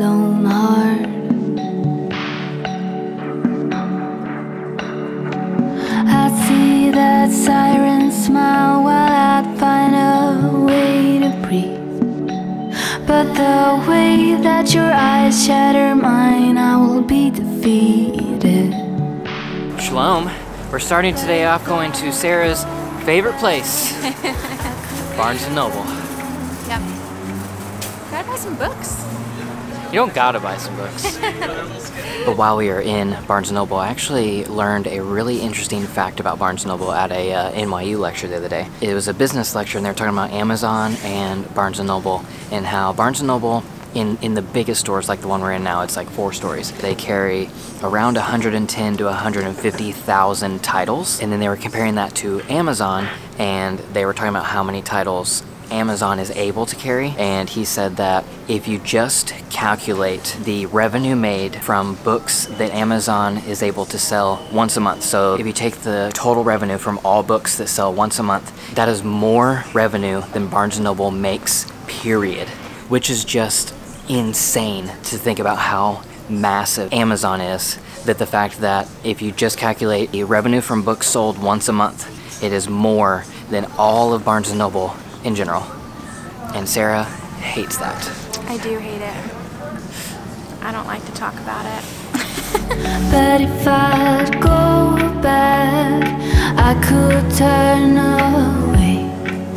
lone heart. I'd see that siren smile while I'd find a way to breathe. But the way that your eyes shatter mine, I will be defeated. Shalom. We're starting today off going to Sarah's favorite place, Barnes & Noble. Yep. Gotta buy some books. You don't gotta buy some books. But while we were in Barnes & Noble, I actually learned a really interesting fact about Barnes & Noble at a NYU lecture the other day. It was a business lecture, and they were talking about Amazon and Barnes & Noble, and how Barnes & Noble, in the biggest stores like the one we're in now, it's like 4 stories. They carry around 110 to 150,000 titles, and then they were comparing that to Amazon, and they were talking about how many titles Amazon is able to carry, and he said that if you just calculate the revenue made from books that Amazon is able to sell once a month, so if you take the total revenue from all books that sell once a month, that is more revenue than Barnes & Noble makes, period, which is just insane to think about how massive Amazon is. That the fact that if you just calculate the revenue from books sold once a month, it is more than all of Barnes & Noble in general. And Sarah hates that. I do hate it. I don't like to talk about it. But if I'd go back, I could turn away.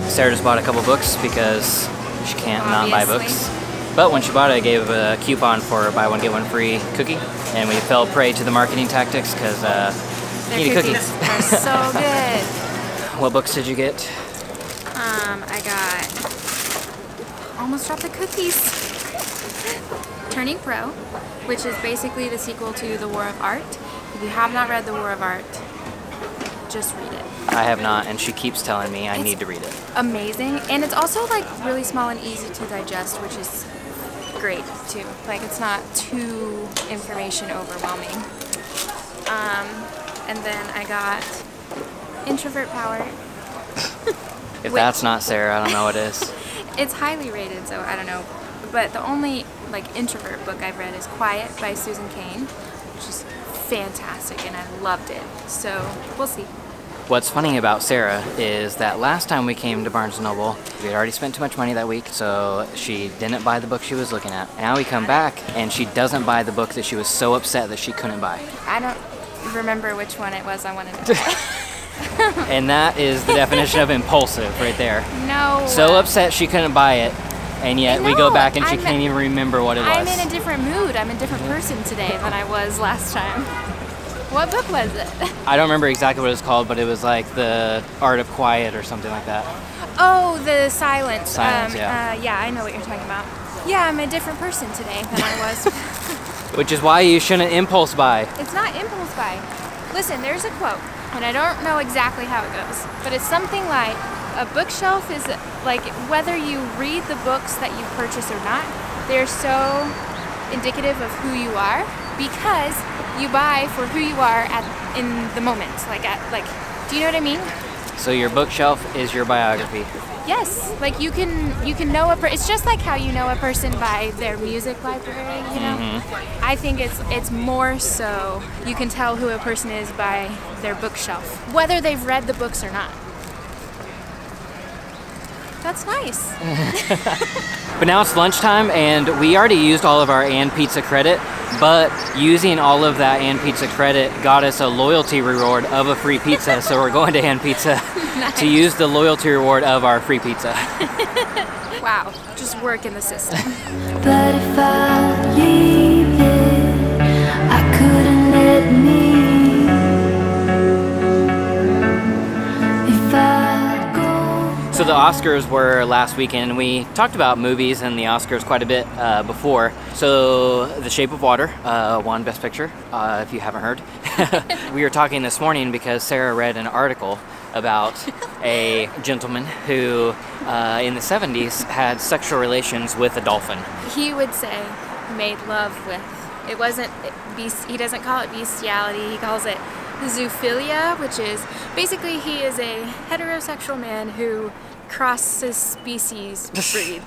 Sarah just bought a couple books because she can't not buy books. But when she bought it, I gave a coupon for buy one, get one free cookie. And we fell prey to the marketing tactics because you need a cookie. They're so good. What books did you get? I got, almost dropped the cookies. Turning Pro, which is basically the sequel to The War of Art. If you have not read The War of Art, just read it. I have not, and she keeps telling me I need to read it. Amazing, and it's also like really small and easy to digest, which is great too. Like it's not too information overwhelming. And then I got Introvert Power. If that's not Sarah, I don't know what is. It's highly rated, so I don't know. But the only like introvert book I've read is Quiet by Susan Cain, which is fantastic, and I loved it. So we'll see. What's funny about Sarah is that last time we came to Barnes & Noble, we had already spent too much money that week, so she didn't buy the book she was looking at. Now we come back, and she doesn't buy the book that she was so upset that she couldn't buy. I don't remember which one it was I wanted to buy. And that is the definition of impulsive right there. No. So upset she couldn't buy it, and yet we go back and she can't even remember what it was. I'm in a different mood. I'm a different person today than I was last time. What book was it? I don't remember exactly what it was called, but it was like The Art of Quiet or something like that. Oh, The Silence. Silence, yeah. Yeah, I know what you're talking about. Yeah, I'm a different person today than I was. Which is why you shouldn't impulse buy. It's not impulse buy. Listen, there's a quote, and I don't know exactly how it goes, but it's something like, a bookshelf is like, whether you read the books that you purchase or not, they're so indicative of who you are, because you buy for who you are in the moment. Do you know what I mean? So your bookshelf is your biography. Yes, like you can know it's just like how you know a person by their music library, you know? Mm-hmm. I think it's more so you can tell who a person is by their bookshelf, whether they've read the books or not. That's nice. But now it's lunchtime, and we already used all of our And Pizza credit, but using all of that And Pizza credit got us a loyalty reward of a free pizza, so we're going to And Pizza Nice. to use the loyalty reward of our free pizza. Wow, just work in the system. But if I leave it, I couldn't let me. If I go. So the Oscars were last weekend, and we talked about movies and the Oscars quite a bit before. So The Shape of Water won Best Picture, if you haven't heard. We were talking this morning because Sarah read an article about a gentleman who in the 70s had sexual relations with a dolphin. He would say made love with. It wasn't, he doesn't call it bestiality, he calls it zoophilia, which is basically he is a heterosexual man who crosses species breeds.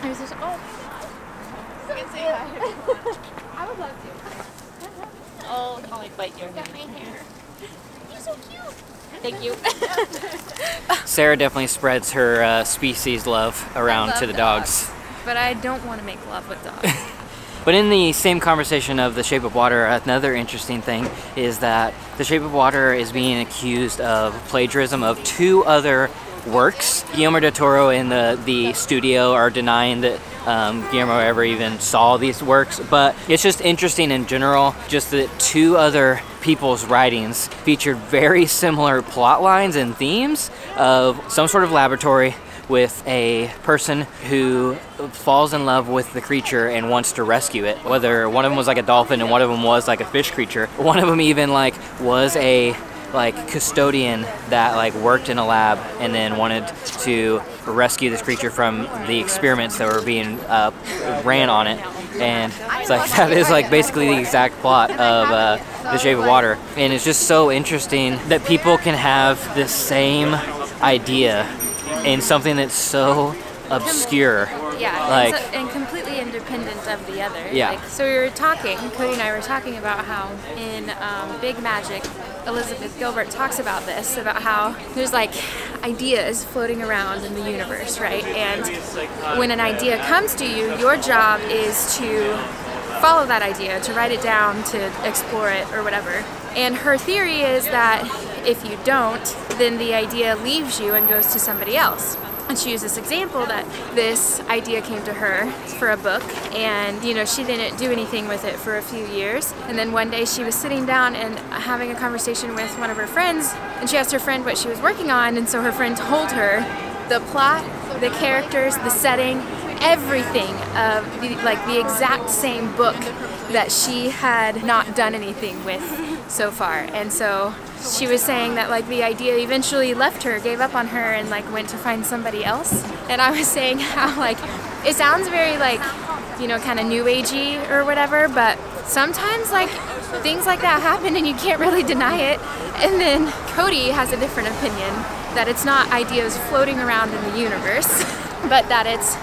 I was just, oh. say hi. I would love to. Oh, I'll like bite your hand. My hair. You're so cute. Thank you. Sarah definitely spreads her species love around to the dogs. But I don't want to make love with dogs. But in the same conversation of The Shape of Water, another interesting thing is that The Shape of Water is being accused of plagiarism of 2 other works. Guillermo del Toro and the studio are denying that Guillermo ever even saw these works, but it's just interesting in general, just that 2 other people's writings featured very similar plot lines and themes of some sort of laboratory with a person who falls in love with the creature and wants to rescue it. Whether one of them was like a dolphin and one of them was like a fish creature. One of them even like was a custodian that like worked in a lab and then wanted to rescue this creature from the experiments that were being ran on it. And it's like that is like basically the exact plot of The Shape of Water. And it's just so interesting that people can have the same idea in something that's so obscure. Yeah, like, and completely independent of the other. Yeah. Like, so we were talking, Cody and I were talking about how in Big Magic, Elizabeth Gilbert talks about this, about how there's like ideas floating around in the universe, right? And when an idea comes to you, your job is to follow that idea, to write it down, to explore it, or whatever. And her theory is that if you don't, then the idea leaves you and goes to somebody else. And she used this example that this idea came to her for a book, and you know, she didn't do anything with it for a few years. And then one day she was sitting down and having a conversation with one of her friends, and she asked her friend what she was working on, and so her friend told her the plot, the characters, the setting, everything of the exact same book that she had not done anything with so far. And so she was saying that like the idea eventually left her, gave up on her, and like went to find somebody else. And I was saying how like it sounds very like, you know, kind of new agey or whatever, but sometimes like things like that happen and you can't really deny it. And then Cody has a different opinion, that it's not ideas floating around in the universe, but that it's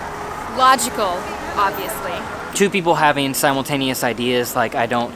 logical, obviously. 2 people having simultaneous ideas, like I don't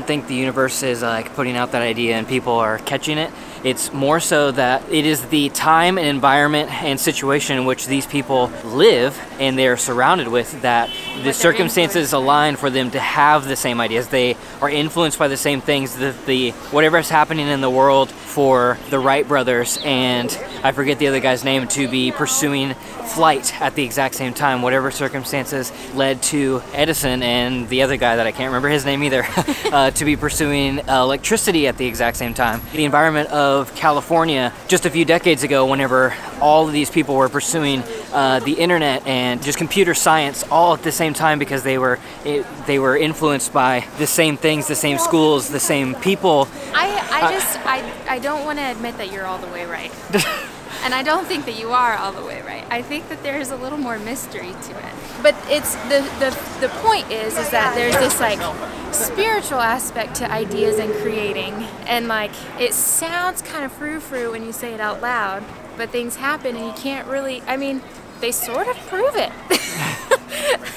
think the universe is like putting out that idea and people are catching it. It's more so that it is the time and environment and situation in which these people live and they're surrounded with that the circumstances align for them to have the same ideas. They are influenced by the same things, the whatever is happening in the world for the Wright brothers and I forget the other guy's name to be pursuing flight at the exact same time. Whatever circumstances led to Edison and the other guy that I can't remember his name either to be pursuing electricity at the exact same time. The environment of California just a few decades ago, whenever all of these people were pursuing the internet and just computer science all at the same time because they were influenced by the same things, the same schools, the same people. I don't want to admit that you're all the way right. And I don't think that you are all the way right. I think that there's a little more mystery to it. But it's the point is that there's this like spiritual aspect to ideas and creating, and like it sounds kind of frou-frou when you say it out loud, but things happen and you can't really, I mean, they sort of prove it.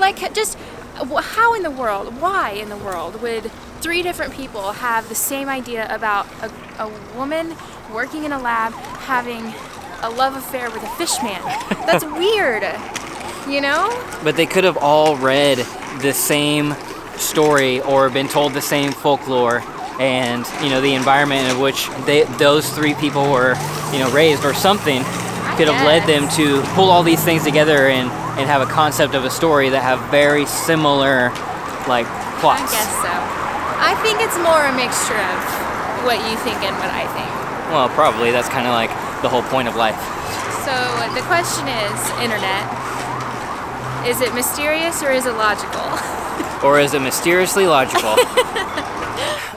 Like just how in the world, why in the world would 3 different people have the same idea about a woman working in a lab having a love affair with a fish man? That's weird, you know? But they could have all read the same story or been told the same folklore, and you know, the environment in which those 3 people were, you know, raised or something could have led them to pull all these things together and have a concept of a story that have very similar like plots. I guess so. I think it's more a mixture of what you think and what I think. Well, probably. That's kind of like the whole point of life. So the question is, internet, is it mysterious or is it logical? Or is it mysteriously logical?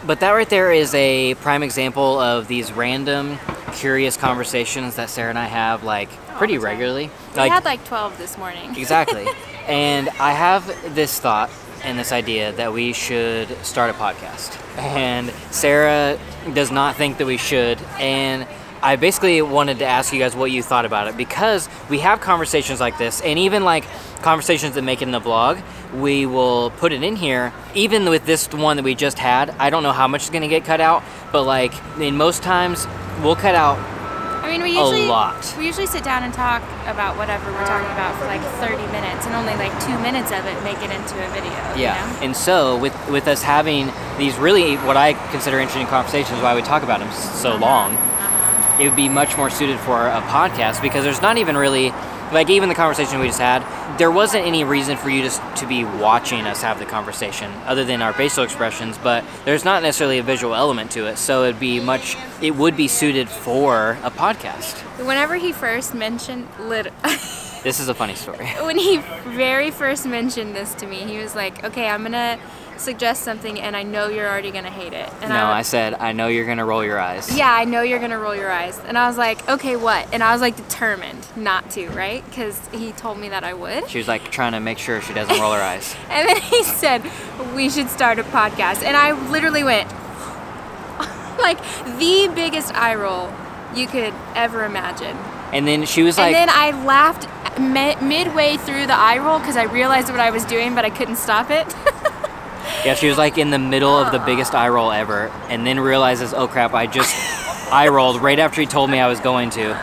But that right there is a prime example of these random, curious conversations that Sarah and I have like pretty regularly. We had like 12 this morning. Exactly. And I have this thought and this idea that we should start a podcast. And Sarah does not think that we should. And I basically wanted to ask you guys what you thought about it, because we have conversations like this, and even like conversations that make it in the vlog, we will put it in here. Even with this one that we just had, I don't know how much is going to get cut out, but like in most times we'll cut out I mean, we usually a lot. We usually sit down and talk about whatever we're talking about for like 30 minutes, and only like 2 minutes of it make it into a video. Yeah, you know? and so with us having these really what I consider interesting conversations, why we talk about them so long, it would be much more suited for a podcast, because there's not even really, like even the conversation we just had, there wasn't any reason for you just to be watching us have the conversation other than our facial expressions, but there's not necessarily a visual element to it, so it would be suited for a podcast. Whenever he first mentioned This is a funny story. when he very first mentioned this to me, he was like, okay, I'm gonna suggest something and I know you're already gonna hate it. And I said, I know you're gonna roll your eyes. Yeah, I know you're gonna roll your eyes. And I was like, okay, what? And I was like determined not to, right? Because he told me that I would. She was like trying to make sure she doesn't roll her eyes. And then he said, we should start a podcast. And I literally went, like the biggest eye roll you could ever imagine. And then she was like... And then I laughed midway through the eye roll because I realized what I was doing, but I couldn't stop it. Yeah, she was like in the middle of the biggest eye roll ever, and then realizes, oh crap, I just eye rolled right after he told me I was going to.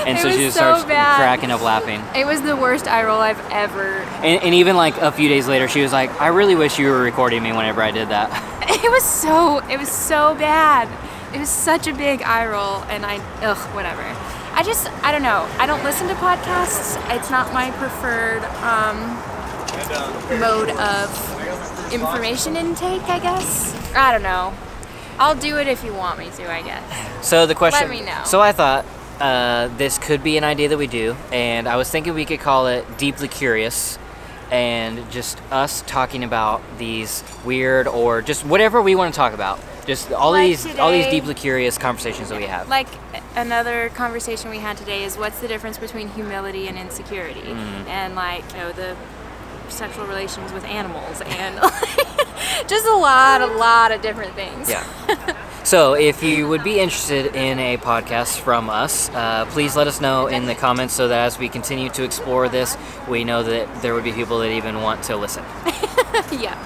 And so she just starts cracking up laughing. It was the worst eye roll I've ever... And even like a few days later, she was like, I really wish you were recording me whenever I did that. It was so bad. It was such a big eye roll, and whatever. I don't know. I don't listen to podcasts. It's not my preferred mode of information intake, I guess. I don't know. I'll do it if you want me to, I guess. So the question... Let me know. So I thought this could be an idea that we do, and I was thinking we could call it Deeply Curious, and just us talking about these weird or just whatever we want to talk about. Just all these deeply curious conversations that we have. Like another conversation we had today is what's the difference between humility and insecurity, and like the sexual relations with animals, and just a lot of different things. Yeah. So if you would be interested in a podcast from us, please let us know in the comments so that as we continue to explore this, we know that there would be people that even want to listen. Yeah.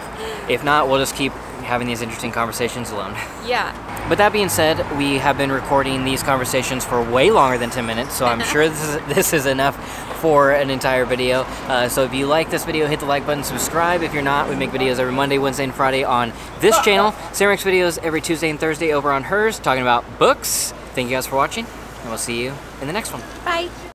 If not, we'll just keep having these interesting conversations alone. Yeah. But that being said, we have been recording these conversations for way longer than 10 minutes, so I'm sure this is enough for an entire video. So if you like this video, hit the like button, subscribe. If you're not, we make videos every Monday, Wednesday, and Friday on this channel. Sarah makes videos every Tuesday and Thursday over on hers, talking about books. Thank you guys for watching, and we'll see you in the next one. Bye.